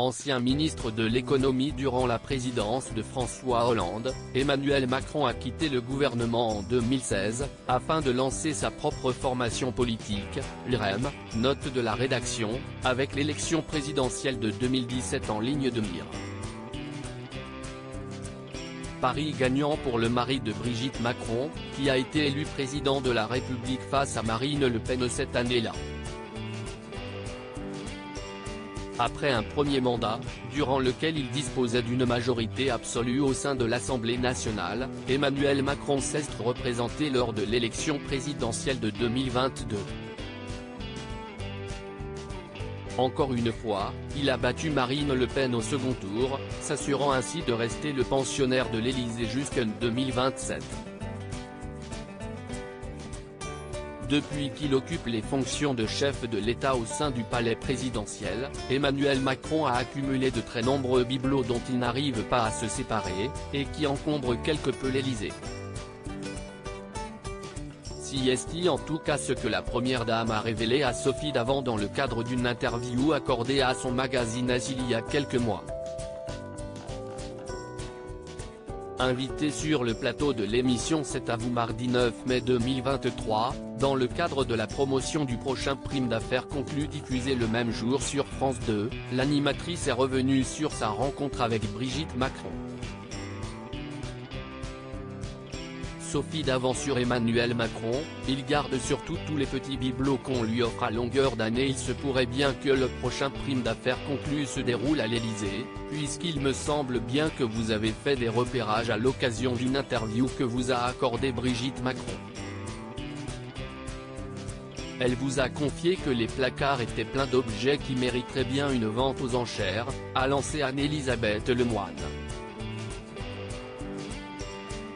Ancien ministre de l'économie durant la présidence de François Hollande, Emmanuel Macron a quitté le gouvernement en 2016, afin de lancer sa propre formation politique, l'IREM, note de la rédaction, avec l'élection présidentielle de 2017 en ligne de mire. Pari gagnant pour le mari de Brigitte Macron, qui a été élu président de la République face à Marine Le Pen cette année-là. Après un premier mandat, durant lequel il disposait d'une majorité absolue au sein de l'Assemblée nationale, Emmanuel Macron s'est représenté lors de l'élection présidentielle de 2022. Encore une fois, il a battu Marine Le Pen au second tour, s'assurant ainsi de rester le pensionnaire de l'Élysée jusqu'en 2027. Depuis qu'il occupe les fonctions de chef de l'État au sein du palais présidentiel, Emmanuel Macron a accumulé de très nombreux bibelots dont il n'arrive pas à se séparer, et qui encombrent quelque peu l'Élysée. Si est en tout cas ce que la première dame a révélé à Sophie Davant dans le cadre d'une interview accordée à son magazine Agile il y a quelques mois. Invité sur le plateau de l'émission C'est à vous mardi 9 mai 2023, dans le cadre de la promotion du prochain Prime d'affaires conclu diffusé le même jour sur France 2, l'animatrice est revenue sur sa rencontre avec Brigitte Macron. Sophie Davant sur Emmanuel Macron, il garde surtout tous les petits bibelots qu'on lui offre à longueur d'année. Il se pourrait bien que le prochain Prime d'affaires conclu se déroule à l'Élysée, puisqu'il me semble bien que vous avez fait des repérages à l'occasion d'une interview que vous a accordée Brigitte Macron. Elle vous a confié que les placards étaient pleins d'objets qui mériteraient bien une vente aux enchères, a lancé Anne-Elisabeth Lemoine.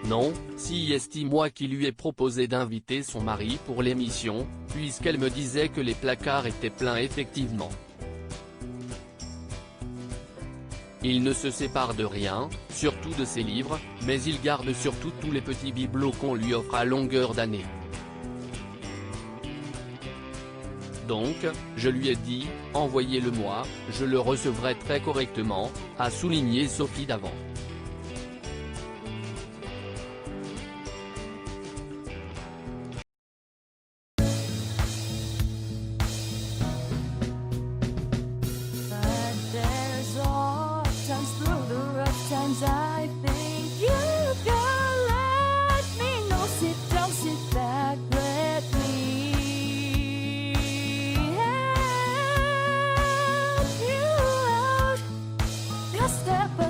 Non, si est moi qui lui ai proposé d'inviter son mari pour l'émission, puisqu'elle me disait que les placards étaient pleins effectivement. Il ne se sépare de rien, surtout de ses livres, mais il garde surtout tous les petits bibelots qu'on lui offre à longueur d'année. Donc, je lui ai dit, envoyez-le-moi, je le recevrai très correctement, a souligné Sophie Davant. I think you can let me know. Sit down, sit back, let me help you out. Just step